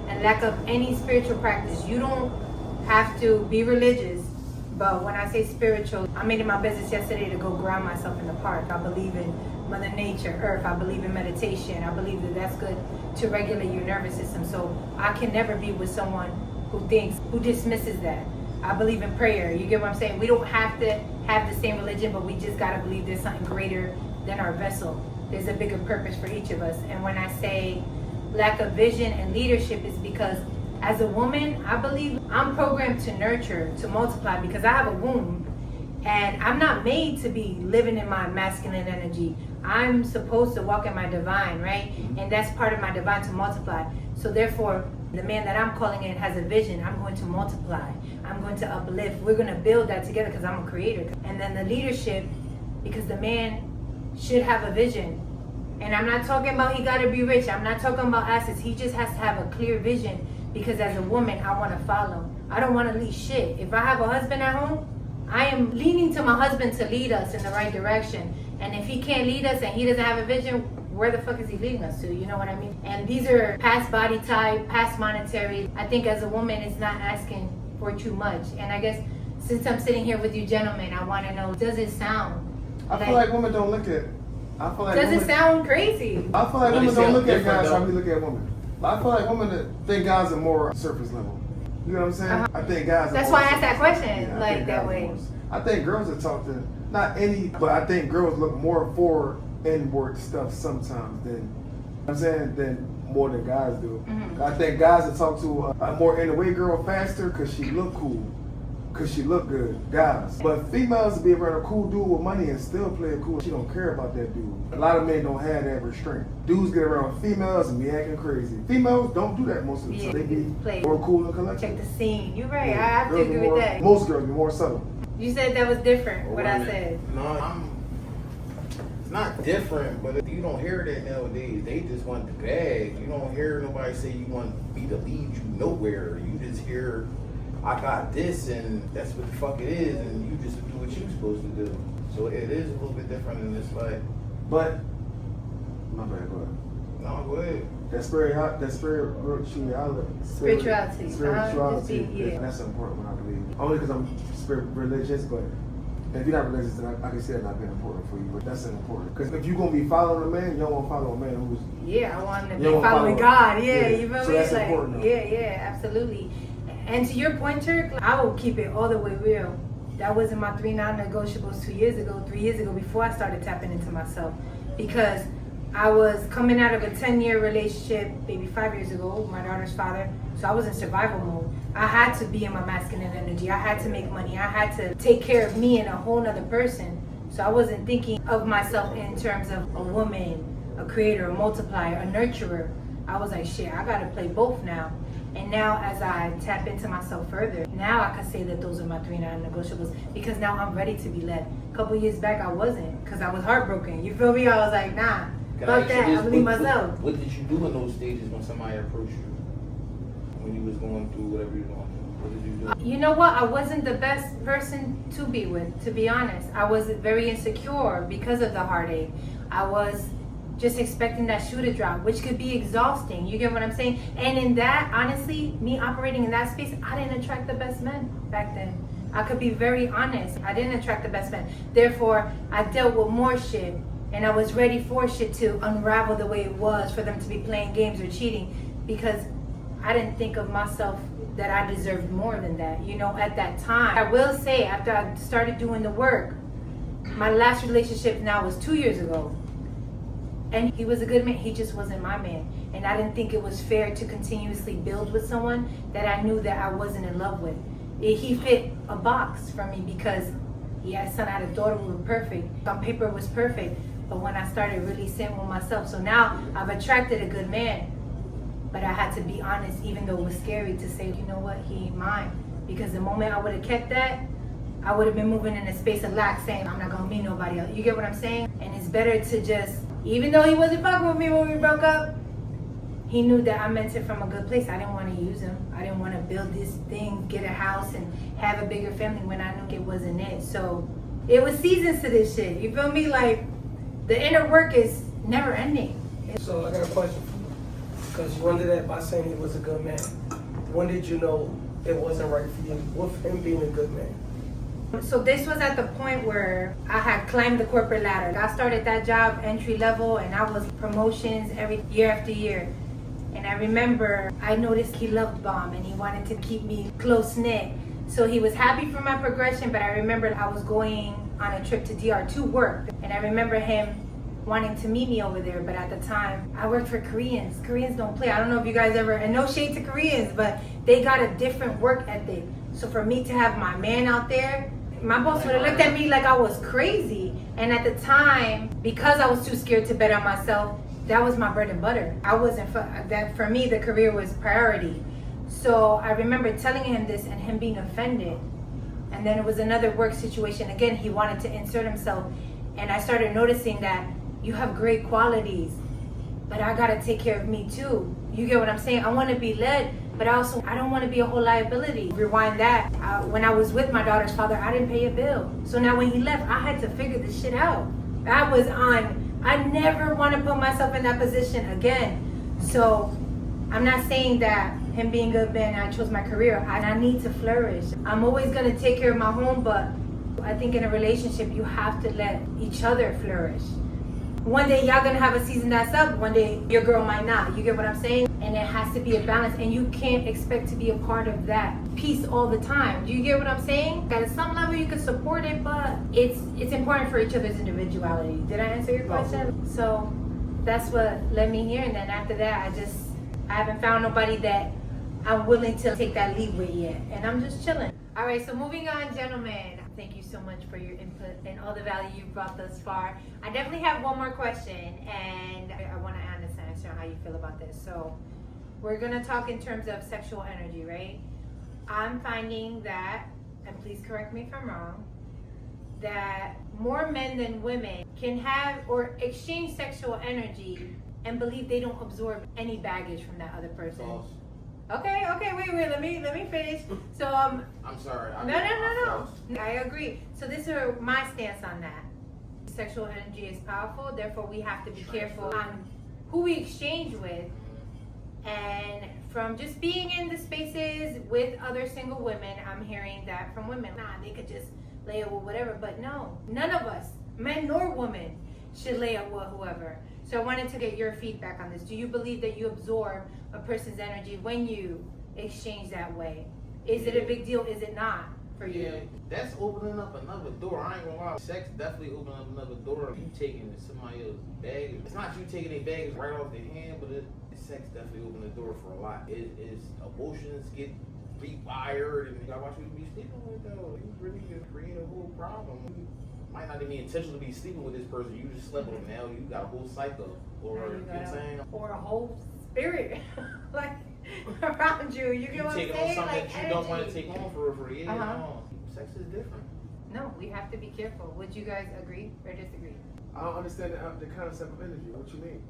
and lack of any spiritual practice. You don't have to be religious, but when I say spiritual, I made it my business yesterday to go ground myself in the park. I believe in Mother Nature, Earth. I believe in meditation. I believe that that's good to regulate your nervous system. So I can never be with someone who dismisses that. I believe in prayer. You get what I'm saying? We don't have to have the same religion, but we just gotta believe there's something greater than our vessel. There's a bigger purpose for each of us. And when I say lack of vision and leadership, is because as a woman, I believe I'm programmed to nurture, to multiply, because I have a womb. And I'm not made to be living in my masculine energy. I'm supposed to walk in my divine, right? And that's part of my divine, to multiply. So therefore, the man that I'm calling in has a vision. I'm going to multiply. I'm going to uplift. We're going to build that together because I'm a creator. And then the leadership, because the man should have a vision. And I'm not talking about he got to be rich. I'm not talking about assets. He just has to have a clear vision, because as a woman, I want to follow. I don't want to lead shit. If I have a husband at home, I am leaning to my husband to lead us in the right direction. And if he can't lead us and he doesn't have a vision, where the fuck is he leading us to? You know what I mean? And these are past body type, past monetary. I think as a woman, it's not asking for too much. And I guess since I'm sitting here with you gentlemen, I want to know, does it sound I feel like women don't look at. I feel like does women, it sound crazy? I feel like But women it don't sounds look at different, guys how though. we look at women. I feel like women that think guys are more surface level. You know what I'm saying? Uh-huh. I think guys. That's are why more I asked that surface question, level. I like, think that guys are way. more- I think girls that talk to not any, but I think girls look more for inward stuff sometimes than I'm saying than more than guys do. Mhm. I think guys that talk to a more in the way girl faster because she look cool. Cause she look good, guys. But females be around a cool dude with money and still play it cool. She don't care about that dude. A lot of men don't have that restraint. Dudes get around females and be acting crazy. Females don't do that most of the time. They be play. more cool and collected. Check the scene. You're right. Yeah. I have to Girls be agree more- with that. Most girls be more subtle. You said that was different, what I Women. said. No, it's not different, but you don't hear that nowadays. They just want the bag. You don't hear nobody say you want me to lead you nowhere. You just hear, I got this, and that's what the fuck it is, and you just do what you're supposed to do. So it is a little bit different in this life. But my bad, go ahead. No, go ahead. That spirituality, Spirituality. spirituality, Just be- yeah. that's an important one, I believe. Only because I'm religious, but if you're not religious, then I can see it not being important for you. But that's important. Because if you're gonna be following a man, you don't want to follow a man who's Yeah, I want to You be don't following follow- God. Yeah, yeah. you feel So me? that's Like, important, though. yeah, absolutely. And to your point, Turk, I will keep it all the way real. That wasn't my 3 non-negotiables 2 years ago, 3 years ago, before I started tapping into myself. Because I was coming out of a 10-year relationship, maybe 5 years ago, with my daughter's father. So I was in survival mode. I had to be in my masculine energy. I had to make money. I had to take care of me and a whole nother person. So I wasn't thinking of myself in terms of a woman, a creator, a multiplier, a nurturer. I was like, shit, I gotta play both now. And now as I tap into myself further, now I can say that those are my 3 non-negotiables because now I'm ready to be led. A couple years back I wasn't because I was heartbroken. You feel me? I was like, nah, fuck that, I'm leave myself. What did you do in those stages when somebody approached you? When you was going through whatever you were going through? What did you do? You know what? I wasn't the best person to be with, to be honest. I was very insecure because of the heartache. I was just expecting that shoe to drop, which could be exhausting. You get what I'm saying? And in that, honestly, me operating in that space, I didn't attract the best men back then. I could be very honest. I didn't attract the best men. Therefore, I dealt with more shit, and I was ready for shit to unravel the way it was, for them to be playing games or cheating, because I didn't think of myself that I deserved more than that, you know, at that time. I will say, after I started doing the work, my last relationship now was 2 years ago. And he was a good man, he just wasn't my man. And I didn't think it was fair to continuously build with someone that I knew that I wasn't in love with. He fit a box for me because he had a son, I had a daughter, we were perfect. On paper it was perfect, but when I started really sitting with myself, so now I've attracted a good man. But I had to be honest, even though it was scary to say, you know what, he ain't mine. Because the moment I would have kept that, I would have been moving in a space of lack, saying, I'm not gonna meet nobody else. You get what I'm saying? And it's better to just, even though he wasn't fucking with me when we broke up, he knew that I meant it from a good place. I didn't want to use him. I didn't want to build this thing, get a house, and have a bigger family when I knew it wasn't it. So it was seasons to this shit. You feel me? Like, the inner work is never ending. So I got a question for you. Because you ended that by saying he was a good man. When did you know it wasn't right for you with him being a good man? So this was at the point where I had climbed the corporate ladder. I started that job entry level, and I was promotions every year after year. And I remember I noticed he loved bomb and he wanted to keep me close knit. So he was happy for my progression, but I remember I was going on a trip to DR to work. And I remember him wanting to meet me over there, but at the time I worked for Koreans. Koreans don't play. I don't know if you guys ever, and no shade to Koreans, but they got a different work ethic. So for me to have my man out there, my boss would have looked at me like I was crazy. And at the time, because I was too scared to bet on myself, that was my bread and butter. I wasn't, that for me, the career was priority. So I remember telling him this and him being offended. And then it was another work situation. Again, he wanted to insert himself. And I started noticing that you have great qualities, but I gotta take care of me too. You get what I'm saying? I wanna be led, but also I don't wanna be a whole liability. Rewind that, when I was with my daughter's father, I didn't pay a bill. So now when he left, I had to figure this shit out. I never wanna put myself in that position again. So I'm not saying that him being a good man, I chose my career. I need to flourish. I'm always gonna take care of my home, but I think in a relationship, you have to let each other flourish. One day y'all gonna have a season that's up, one day your girl might not. You get what I'm saying? And it has to be a balance, and you can't expect to be a part of that peace all the time. Do you get what I'm saying? At some level you can support it, but it's important for each other's individuality. Did I answer your question? So that's what led me here, and then after that I haven't found nobody that I'm willing to take that lead with yet, and I'm just chilling. All right, so moving on, gentlemen. Thank you so much for your input and all the value you brought thus far. I definitely have one more question, and I want to answer how you feel about this. So we're going to talk in terms of sexual energy, right? I'm finding that, and please correct me if I'm wrong, that more men than women can have or exchange sexual energy and believe they don't absorb any baggage from that other person. False. Okay, wait, let me finish. So I'm sorry. No. I agree. So this is my stance on that. Sexual energy is powerful, therefore we have to be careful on who we exchange with. And from just being in the spaces with other single women, I'm hearing that from women. They could just lay up with whatever, but no, none of us, men nor women, should lay up with whoever. So I wanted to get your feedback on this. Do you believe that you absorb a person's energy when you exchange that way? Is it a big deal? Is it not for you? Yeah, that's opening up another door. I ain't gonna lie. Sex definitely opening up another door. You taking somebody else's baggage. It's not you taking their baggage right off their hand, but sex definitely opening the door for a lot. It's emotions get rewired, and you gotta watch who you be sleeping with though. You really can create a whole problem. You might not even be intentional to be sleeping with this person. You just slept with them. Now you got a whole cycle, or you know what I'm saying? Or a whole spirit. Like, around you. You You get what I'm take on saying? something Like that you don't want to energy. take on for real. Yeah, Uh-huh. no. Sex is different. No, we have to be careful. Would you guys agree or disagree? I don't understand the concept of energy. What you mean?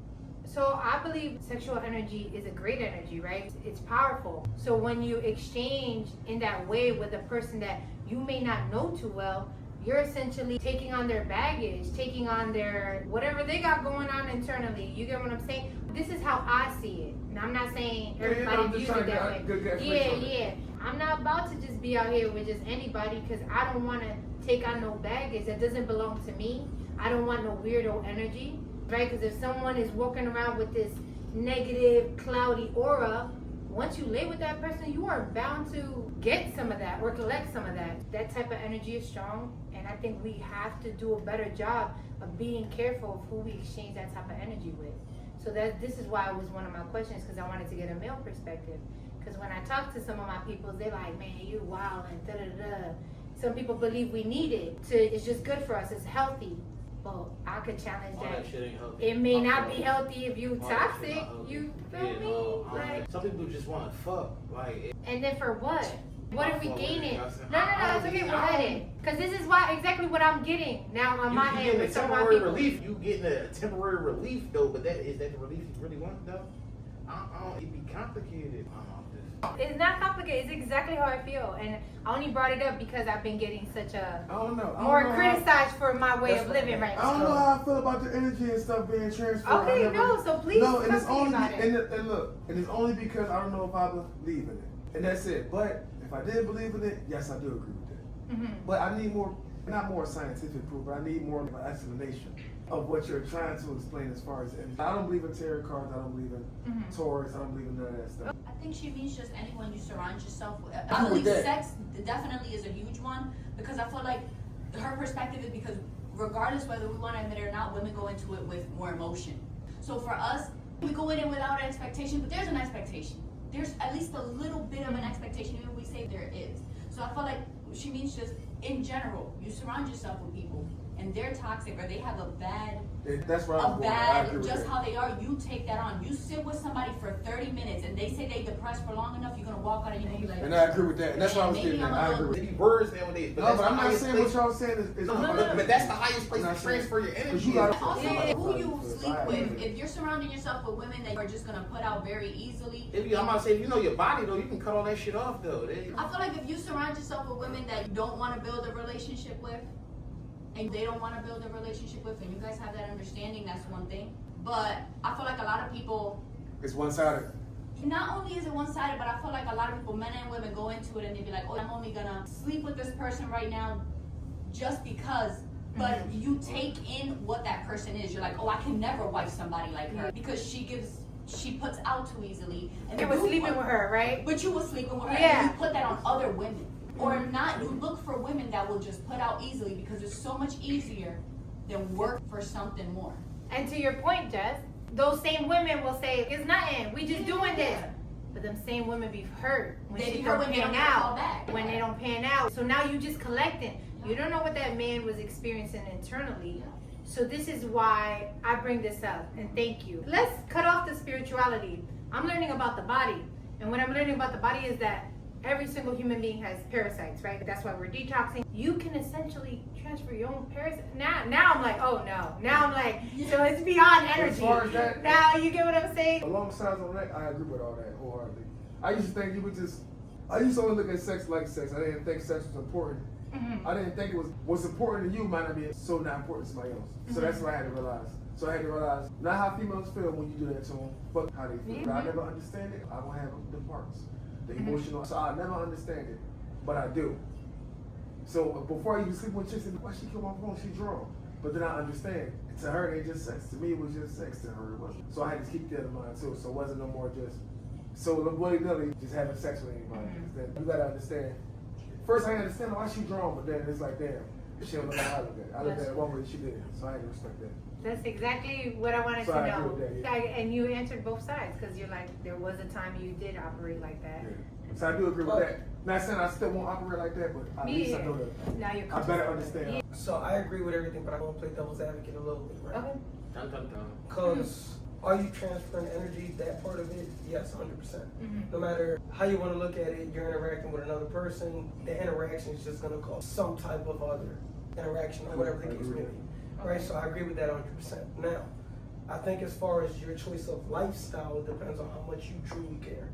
So I believe sexual energy is a great energy, right? It's powerful. So when you exchange in that way with a person that you may not know too well, you're essentially taking on their baggage, taking on their whatever they got going on internally. You get what I'm saying? This is how I see it. And I'm not saying everybody views it that way. Yeah. I'm not about to just be out here with just anybody because I don't want to take on no baggage that doesn't belong to me. I don't want no weirdo energy, right? Because if someone is walking around with this negative, cloudy aura, once you lay with that person, you are bound to get some of that or collect some of that. That type of energy is strong, and I think we have to do a better job of being careful of who we exchange that type of energy with. So this is why it was one of my questions, because I wanted to get a male perspective. Because when I talk to some of my people, they're like, man, you wild and da-da-da. Some people believe we need it. It's just good for us. It's healthy. Well, I could challenge All that shit ain't healthy. It may not be healthy if you All that shit toxic. not healthy. You feel Yeah, me? no, Like, some people just want to fuck. Like, and then for what? What are we Fuck with gaining? it. No, I it's don't okay. need- We're I don't- heading. Because this is why exactly what I'm getting now on my you end getting a with some of my temporary people. relief. You getting a temporary relief though, but is that the relief you really want though? I don't. It be complicated. I don't know. It's not complicated. It's exactly how I feel, and I only brought it up because I've been getting such a I don't know. more criticized for my way of living right I don't know now. how I feel about the energy and stuff being transferred. Okay, I never- no, so please No, and talk it's to me only about it. and look, and it's only because I don't know if I believe in it, and that's it. But if I did believe in it, yes, I do agree with that. Mhm. But I need more, not more scientific proof, but I need more of an explanation of what you're trying to explain as far as energy. I don't believe in tarot cards. I don't believe in Mhm. Taurus. I don't believe in none of that stuff. I think she means just anyone you surround yourself with. I I agree with believe that. sex definitely is a huge one because I feel like her perspective is because regardless whether we want to admit it or not, women go into it with more emotion. So for us, we go in it without an expectation, but there's an expectation. There's at least a little bit of an expectation, even if we say there is. So I feel like she means just in general, you surround yourself with people and they're toxic or they have a bad That's where I'm going. I agree with just that. how they are, you take that on. You sit with somebody for 30 minutes and they say they depressed for long enough, you're gonna walk out and you're gonna be like, And I agree with that. And that's what I was maybe getting at. I'm a I agree little- with They that. be words nowadays, but No, that's but the I'm not highest saying place. what y'all saying is But that's the highest place I'm to not saying- transfer your But energy. you gotta- also Yeah. who you sleep I agree. with. If you're surrounding yourself with women that are just gonna put out very easily, I'm about to say, if you know your body though, you can cut all that shit off though. I feel like if you surround yourself with women that you don't want to build a relationship with, and they don't want to build a relationship with, and you guys have that understanding, that's one thing. But I feel like a lot of people, It's one-sided. not only is it one-sided, but I feel like a lot of people, men and women, go into it and they be like, oh, I'm only gonna sleep with this person right now just because. But you take in what that person is. You're like, oh, I can never wife somebody like her because she puts out too easily. And You were sleeping with her, right? But you were sleeping with her, Yeah. and you put that on other women. Or not, you look for women that will just put out easily because it's so much easier than work for something more. And to your point, Jess, those same women will say, it's nothing, we just doing this. Yeah. But them same women be hurt when They she be hurt don't when they pan don't get a call out. back. When they don't pan out. So now you just collecting. You don't know what that man was experiencing internally. So this is why I bring this up, and thank you. Let's cut off the spirituality. I'm learning about the body. And what I'm learning about the body is that every single human being has parasites, right? That's why we're detoxing. You can essentially transfer your own parasite. Now I'm like, oh no. Now I'm like, so it's beyond energy. As far as that- Now you get what I'm saying? Alongside on that, I agree with all that wholeheartedly. I used to think I used to only look at sex like sex. I didn't think sex was important. I didn't think it was what's important to you might not be so not important to somebody else. So that's what I had to realize. So I had to realize not how females feel when you do that to them, but how they feel. I never understand it. I don't have the parts, the emotional. So I never understand it, but I do. So before I even sleep with chicks, why she kill my phone? She drunk. But then I understand. To her, it ain't just sex. To me, it was just sex. To her, it wasn't. So I had to keep that in mind too. So it wasn't no more just so willy-nilly just having sex with anybody. Then you gotta understand. First, I understand why she drawn, but then it's like, damn, she don't know how I look at it. I looked at it one way, she did. So I had to respect that. That's exactly what I wanted So to I know. agree with that, And you answered both sides because you're like, there was a time you did operate like that. Yeah. So I do agree with that. Not saying I still won't operate like that, but at least I know that. Now you're I better understand. Yeah. So I agree with everything, but I want to play devil's advocate a little bit, right? Okay. Dun, dun, dun. Because Are you transferring energy? That part of it, yes, 100%. Mhm. No matter how you want to look at it, you're interacting with another person. The interaction is just going to cause some type of other interaction or whatever the case may be. Right? So I agree with that 100%. Now, I think as far as your choice of lifestyle, it depends on how much you truly care.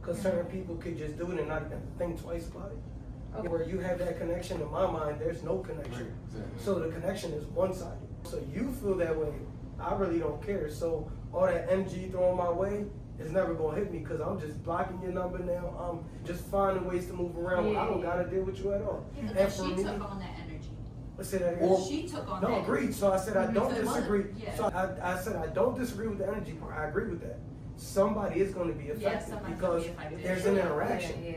Because certain people could just do it and not even think twice about it. Okay. Where you have that connection, in my mind, there's no connection. Right, exactly. So the connection is one-sided. So you feel that way, I really don't care. So all that energy thrown my way is never gonna hit me because I'm just blocking your number now. I'm just finding ways to move around. I don't gotta deal with you at all. Yeah, but And she took on that energy. let's say that again. She took on No, that. agreed. So I said I don't So it wasn't- disagree. yeah. So I said I don't disagree with the energy part. I agree with that. Somebody is going to be affected somebody's because gonna be affected. there's an interaction. Yeah.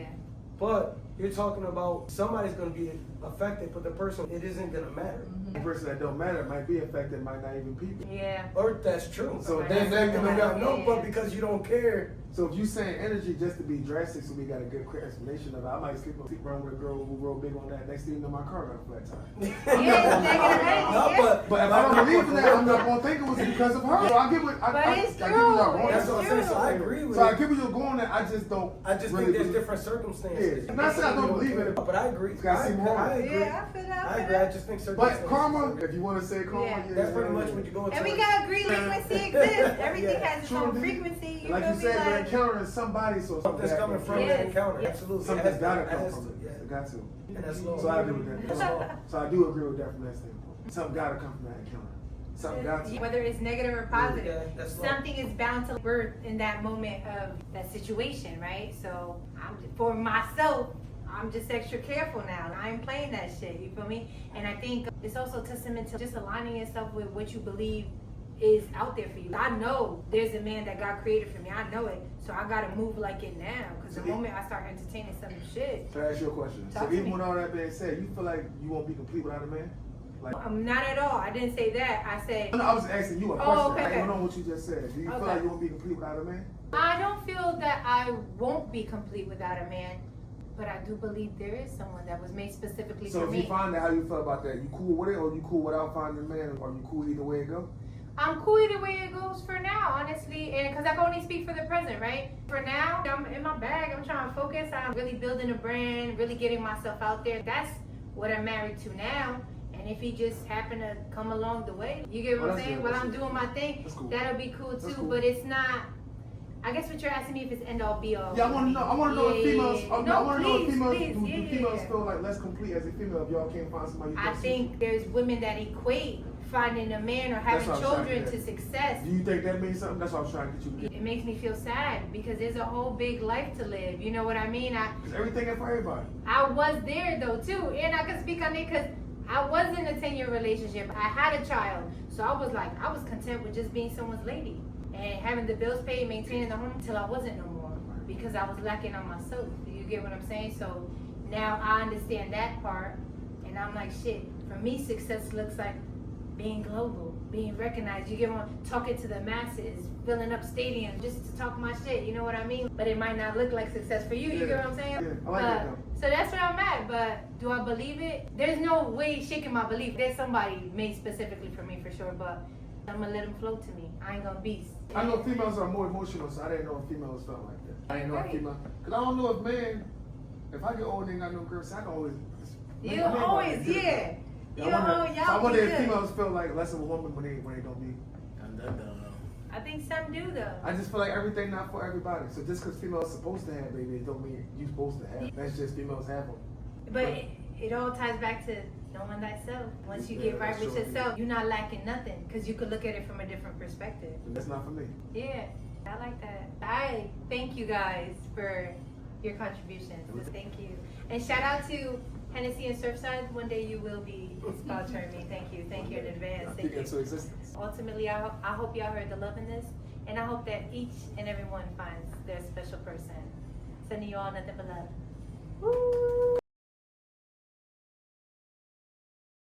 But you're talking about somebody's going to be affected, but the person, it isn't going to matter. The person that don't matter might be affected, might not even people. Yeah. Or that's true. So then that's- you don't know, Yeah. but because you don't care. So if you saying energy just to be drastic, so we got a good clear explanation of it, I might sleep around with a girl who real big on that. Next thing you know, my car got a flat tire. Yeah, negative energy, No, yeah. But if I don't believe in that, I'm not gonna think it was because of her. So I get what But it's I get what y'all true. going. That's what I'm saying. So I agree with So I it. get what you're going at. I just don't. I just really think there's believe- different circumstances. Yeah. Not saying I don't believe in it. But I agree. It's gotta seem wrong. I agree. Yeah, I feel that. I agree. I just think circumstances. But karma, if you want to say karma, Yeah. yeah, That's pretty much what you're going to. And we gotta agree frequency exists. Everything has its True, own indeed. frequency. You Like feel you me? said, you're Like, encountering somebody, so Something's coming from Yes. that encounter. Yes. Absolutely. Something's gotta It come has from to, it. yeah. It got to. And that's law. So I agree with that. That's law. So I do agree with that from that standpoint. Something gotta come from that encounter. Something got to. whether it's negative or positive, Yeah, that's law. something is bound to birth in that moment of that situation, right? So for myself, I'm just extra careful now. I ain't playing that shit, you feel me? And I think it's also a testament to just aligning yourself with what you believe is out there for you. I know there's a man that God created for me. I know it. So I gotta move like it now. Because the moment I start entertaining some shit, Can I ask you a question? Talk So to even me. with all that being said, you feel like you won't be complete without a man? Like, I'm not at all. I didn't say that. I said, no, I was asking you a question. Oh, okay. I don't know what you just said. Do you feel Okay. like you won't be complete without a man? I don't feel that I won't be complete without a man. But I do believe there is someone that was made specifically So for if me. you find out how you feel about that, you cool with it, or you cool without finding a man, or you cool either way it go? I'm cool either way it goes for now, honestly, and because I can only speak for the present, right? For now, I'm in my bag. I'm trying to focus on really building a brand, really getting myself out there. That's what I'm married to now. And if he just happen to come along the way, you get what Oh, I'm that's saying? good. While That's I'm good. doing my thing, That's cool. that'll be cool That's too. cool. But it's not. I guess what you're asking me if it's end all be all. Yeah, I want to know. I want to know if females. Yeah. I No, want to know if please, females. please. Do Yeah, females yeah. feel like less complete as a female if y'all can't find somebody? You I can think there's women that equate finding a man or having That's what I'm trying children to to get. success. Do you think that means something? That's what I was trying to get you to get. It makes me feel sad because there's a whole big life to live. You know what I mean? Because everything ain't for everybody. I was there though too, and I can speak on it because I was in a 10-year relationship. I had a child, so I was content with just being someone's lady and having the bills paid, maintaining the home until I wasn't no more because I was lacking on myself. You get what I'm saying? So now I understand that part, and I'm like, shit. For me, success looks like being global, being recognized. You get on talking to the masses, filling up stadiums just to talk my shit. You know what I mean? But it might not look like success for you. You get what I'm saying? Yeah, I like that though. So that's where I'm at. But do I believe it? There's no way shaking my belief. There's somebody made specifically for me for sure. But I'm gonna let them flow to me. I ain't gonna be. I know females are more emotional, so I didn't know if females felt like that. I didn't know if Right. females. Because I don't know if men. If I get old and ain't got no girls, I can always. You always, yeah. You know, So I y'all wonder be if good. females feel like less of a woman when they don't be. I think some do though. I just feel like everything not for everybody. So just because females supposed to have babies, don't mean you supposed to have. That's just females have them. But it all ties back to knowing thyself. Once you Yeah, get right that's with true. yourself, you're not lacking nothing because you could look at it from a different perspective. And that's not for me. Yeah, I like that. I thank you guys for your contributions. Thank you. And shout out to Hennessy and Surfside. One day you will be sponsoring me. Thank you. Thank you in advance. I Thank think you. into existence. Ultimately, I hope y'all heard the love in this. And I hope that each and every one finds their special person. Sending you all nothing but love. Woo!